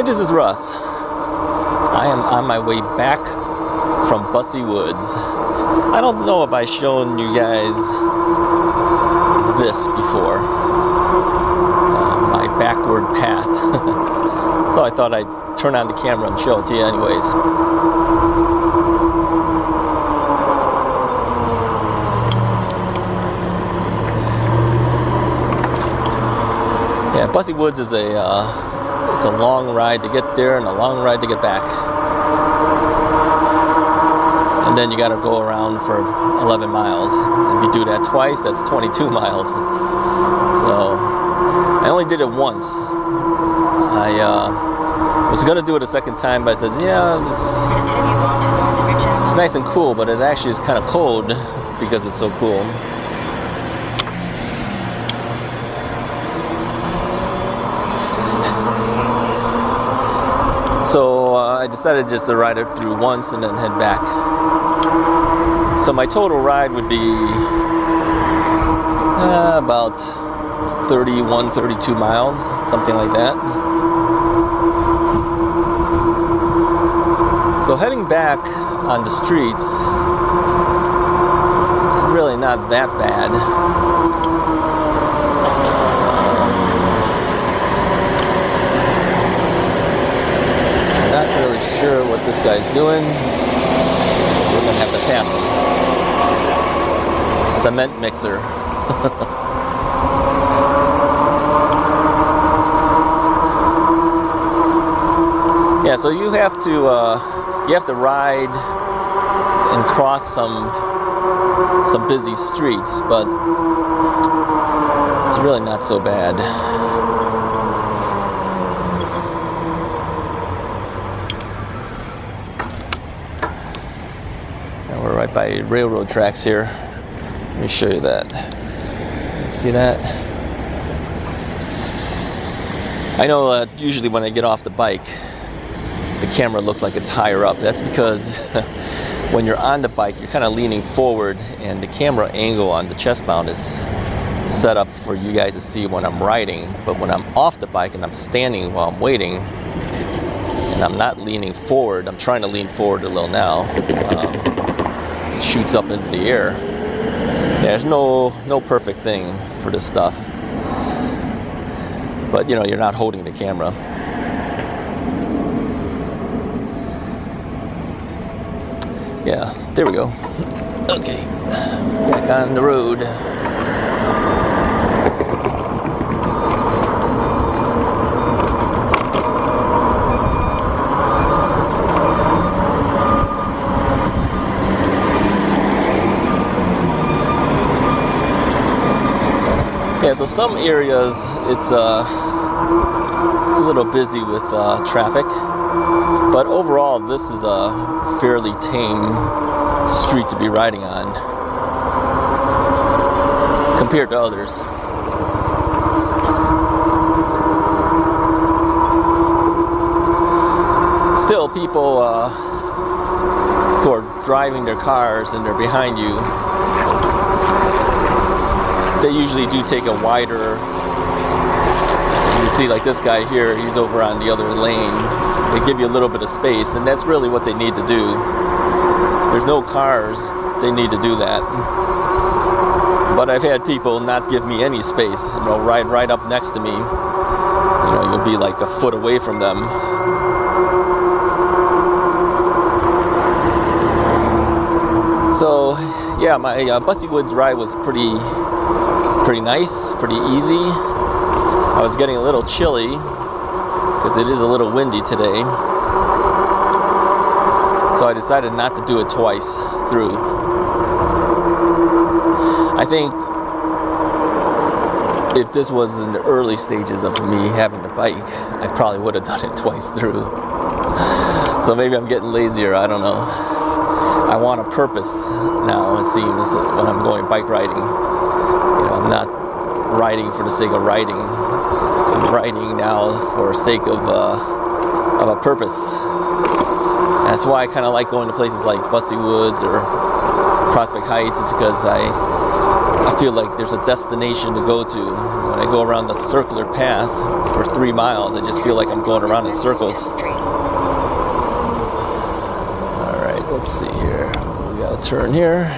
this is Russ. I am on my way back from Busse Woods. I don't know if I've shown you guys this before, my backward path. So I thought I'd turn on the camera and show it to you anyways. Yeah, Busse Woods is it's a long ride to get there and a long ride to get back. And then you got to go around for 11 miles. If you do that twice, that's 22 miles. So I only did it once. I was going to do it a second time, but I said, yeah, it's nice and cool, but it actually is kind of cold because it's so cool. So I decided just to ride it through once and then head back. So my total ride would be about 31, 32 miles, something like that. So heading back on the streets, it's really not that bad. Not really sure what this guy's doing. We're gonna have to pass him. Cement mixer. Yeah, so you have to ride and cross some busy streets, but it's really not so bad. We're right by railroad tracks here. Let me show you that. See that? I know usually when I get off the bike, the camera looks like it's higher up. That's because when you're on the bike, you're kind of leaning forward, and the camera angle on the chest mount is set up for you guys to see when I'm riding. But when I'm off the bike and I'm standing while I'm waiting, and I'm not leaning forward, I'm trying to lean forward a little now. It shoots up into the air. There's no perfect thing for this stuff, but you know, you're not holding the camera. Yeah, there we go. Okay, back on the road. Yeah, so some areas it's a little busy with traffic, but overall this is a fairly tame street to be riding on compared to others. Still, people who are driving their cars and they're behind you, they usually do take a wider. You see, like this guy here, he's over on the other lane. They give you a little bit of space, and that's really what they need to do. If there's no cars, they need to do that. But I've had people not give me any space, you know, ride right up next to me. You know, you'll be like a foot away from them. So, yeah, my Busse Woods ride was pretty nice, pretty easy. I was getting a little chilly because it is a little windy today. So I decided not to do it twice through. I think if this was in the early stages of me having the bike, I probably would have done it twice through. So maybe I'm getting lazier, I don't know. I want a purpose now, it seems, when I'm going bike riding. I'm not riding for the sake of riding. I'm riding now for the sake of a purpose. That's why I kind of like going to places like Busse Woods or Prospect Heights. It's because I feel like there's a destination to go to. When I go around the circular path for 3 miles, I just feel like I'm going around in circles. Alright, let's see here. We got a turn here.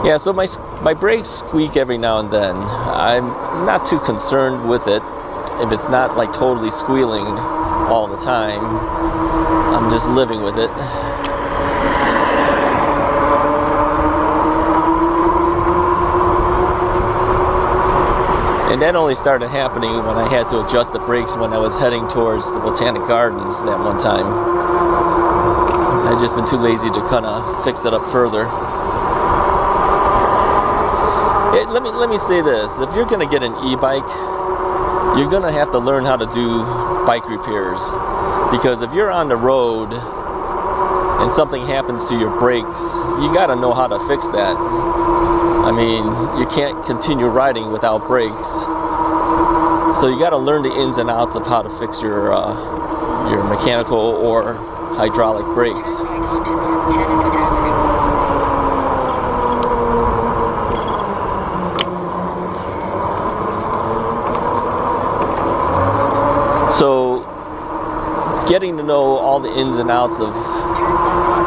Yeah, so my brakes squeak every now and then. I'm not too concerned with it. If it's not like totally squealing all the time, I'm just living with it. And that only started happening when I had to adjust the brakes when I was heading towards the Botanic Gardens that one time. I'd just been too lazy to kind of fix it up further. Let me say this. If you're going to get an e-bike, you're going to have to learn how to do bike repairs. Because if you're on the road and something happens to your brakes, you got to know how to fix that. I mean, you can't continue riding without brakes. So you got to learn the ins and outs of how to fix your mechanical or hydraulic brakes. So getting to know all the ins and outs of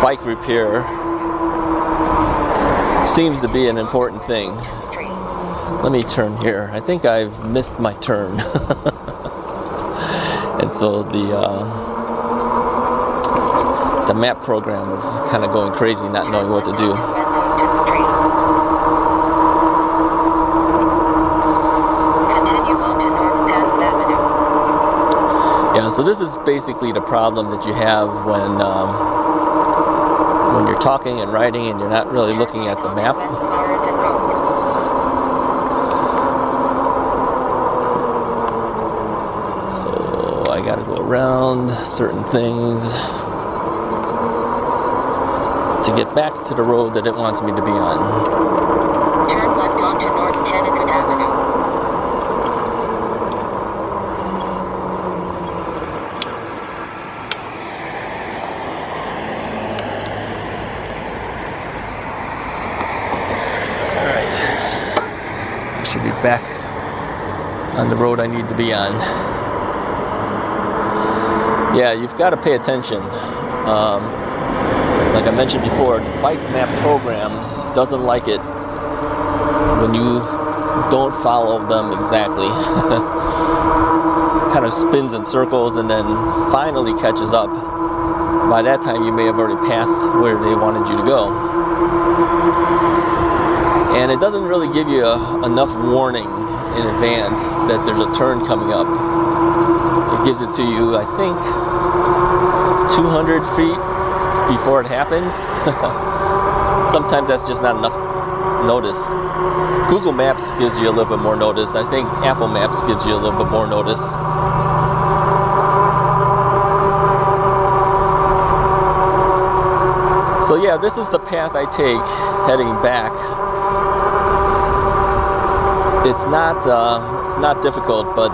bike repair seems to be an important thing. Let me turn here. I think I've missed my turn. And so the map program is kind of going crazy, not knowing what to do. Yeah, so this is basically the problem that you have when you're talking and writing and you're not really looking at the map. So I gotta go around certain things to get back to the road that it wants me to be on. Turn left onto North Connecticut Avenue. Should be back on the road I need to be on. Yeah, you've got to pay attention. Like I mentioned before, the bike map program doesn't like it when you don't follow them exactly. Kind of spins in circles and then finally catches up. By that time you may have already passed where they wanted you to go. And it doesn't really give you enough warning in advance that there's a turn coming up. It gives it to you, I think, 200 feet before it happens. Sometimes that's just not enough notice. Google Maps gives you a little bit more notice. I think Apple Maps gives you a little bit more notice. So yeah, this is the path I take heading back. It's not difficult, but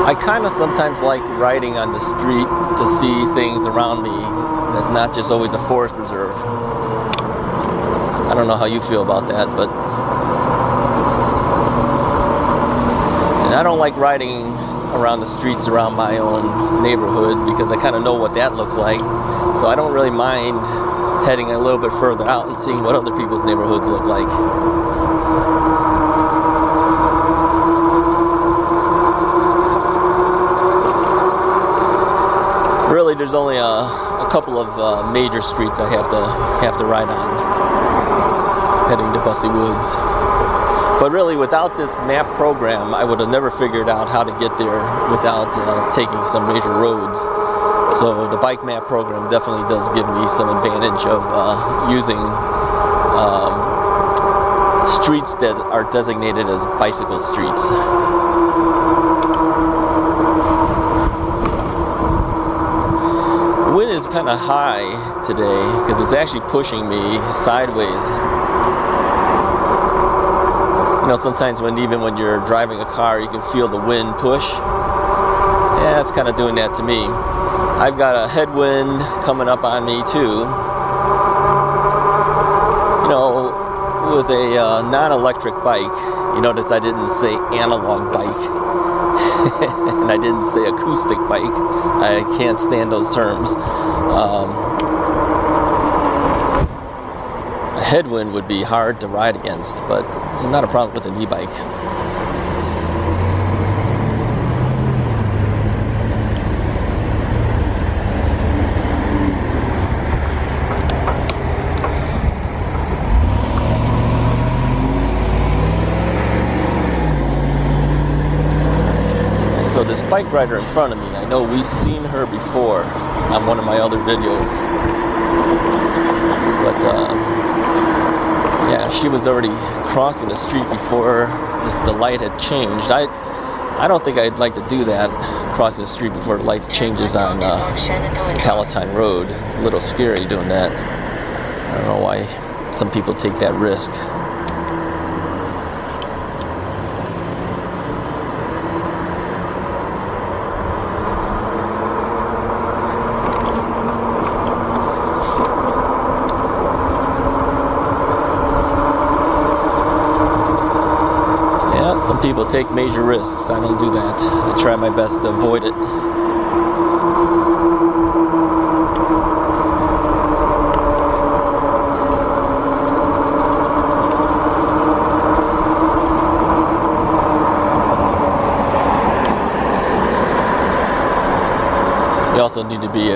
I kind of sometimes like riding on the street to see things around me. That's not just always a forest reserve. I don't know how you feel about that, but and I don't like riding around the streets around my own neighborhood because I kind of know what that looks like. So I don't really mind heading a little bit further out and seeing what other people's neighborhoods look like. Really, there's only a couple of major streets I have to ride on, heading to Busse Woods. But really, without this map program, I would have never figured out how to get there without taking some major roads. So the bike map program definitely does give me some advantage of using streets that are designated as bicycle streets. The wind is kind of high today because it's actually pushing me sideways. You know, sometimes when you're driving a car, you can feel the wind push. Yeah, it's kind of doing that to me. I've got a headwind coming up on me too, with a non-electric bike, you notice I didn't say analog bike, and I didn't say acoustic bike. I can't stand those terms. A headwind would be hard to ride against, but this is not a problem with an e-bike. So this bike rider in front of me, I know we've seen her before on one of my other videos, but yeah, she was already crossing the street before the light had changed. I don't think I'd like to do that, crossing the street before the lights changes on Palatine Road. It's a little scary doing that. I don't know why some people take that risk. Some people take major risks. I don't do that. I try my best to avoid it. You also need to be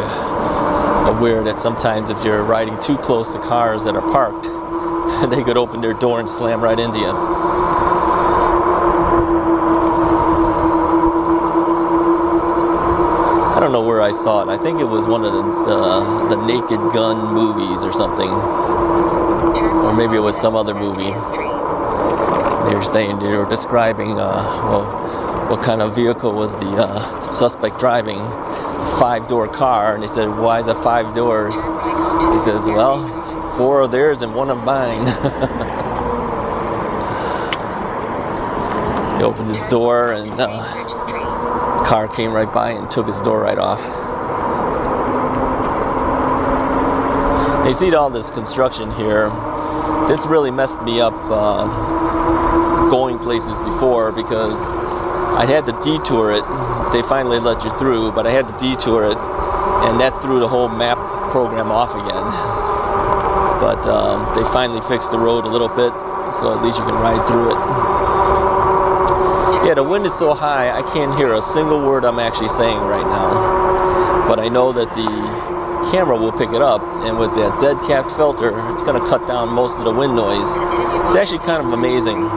aware that sometimes if you're riding too close to cars that are parked, they could open their door and slam right into you. I don't know where I saw it. I think it was one of the Naked Gun movies or something, or maybe it was some other movie. They were describing what kind of vehicle was the suspect driving. A 5-door car, and they said, "Why is it 5 doors?" He says, "Well, it's 4 of theirs and 1 of mine." He opened his door and car came right by and took his door right off. You see all this construction here. This really messed me up going places before, because I had to detour it. They finally let you through, but I had to detour it, and that threw the whole map program off again. But they finally fixed the road a little bit, so at least you can ride through it. Yeah, the wind is so high, I can't hear a single word I'm actually saying right now. But I know that the camera will pick it up, and with that dead capped filter, it's going to cut down most of the wind noise. It's actually kind of amazing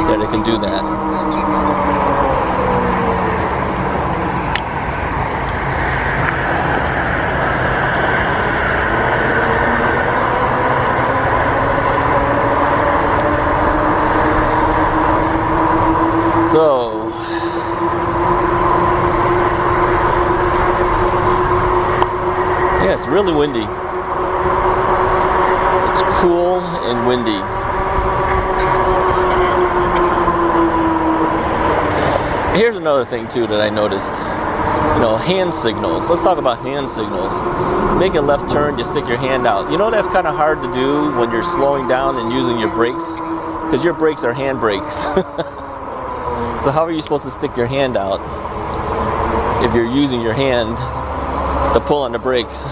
that it can do that. So, yeah, it's really windy. It's cool and windy. Here's another thing too that I noticed. You know, hand signals. Let's talk about hand signals. Make a left turn, you stick your hand out. You know that's kind of hard to do when you're slowing down and using your brakes, because your brakes are hand brakes. So how are you supposed to stick your hand out if you're using your hand to pull on the brakes?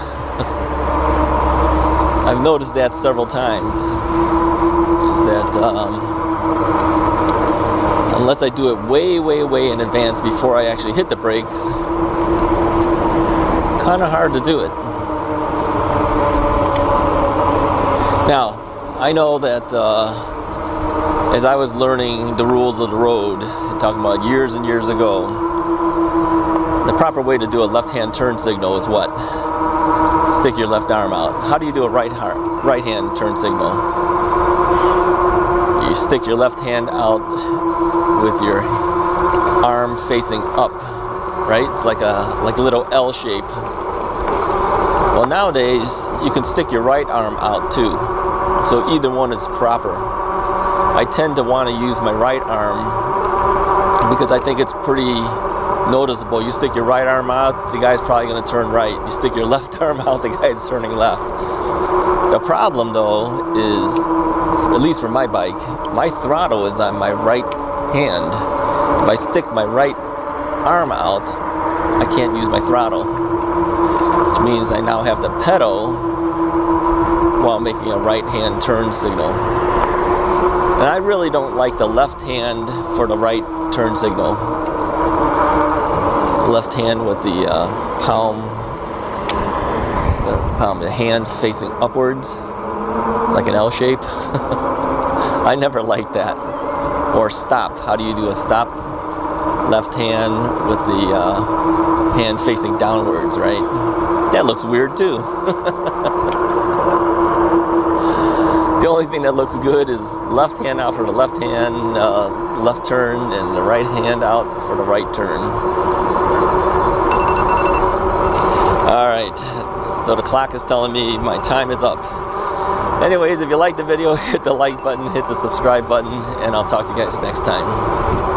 I've noticed that several times. Is that unless I do it way, way, way in advance before I actually hit the brakes, kind of hard to do it. Now, I know that as I was learning the rules of the road, talking about years and years ago, the proper way to do a left-hand turn signal is what? Stick your left arm out. How do you do a right-hand turn signal? You stick your left hand out with your arm facing up, right? It's like a little L shape. Well, nowadays you can stick your right arm out too, so either one is proper. I tend to want to use my right arm because I think it's pretty noticeable. You stick your right arm out, the guy's probably going to turn right. You stick your left arm out, the guy's turning left. The problem though is, at least for my bike, my throttle is on my right hand. If I stick my right arm out, I can't use my throttle, which means I now have to pedal while making a right hand turn signal. And I really don't like the left hand for the right turn signal. Left hand with the the hand facing upwards, like an L shape. I never liked that. Or stop. How do you do a stop? Left hand with the hand facing downwards, right? That looks weird too. The only thing that looks good is left hand out for the left hand, left turn, and the right hand out for the right turn. All right, so the clock is telling me my time is up. Anyways, if you like the video, hit the like button, hit the subscribe button, and I'll talk to you guys next time.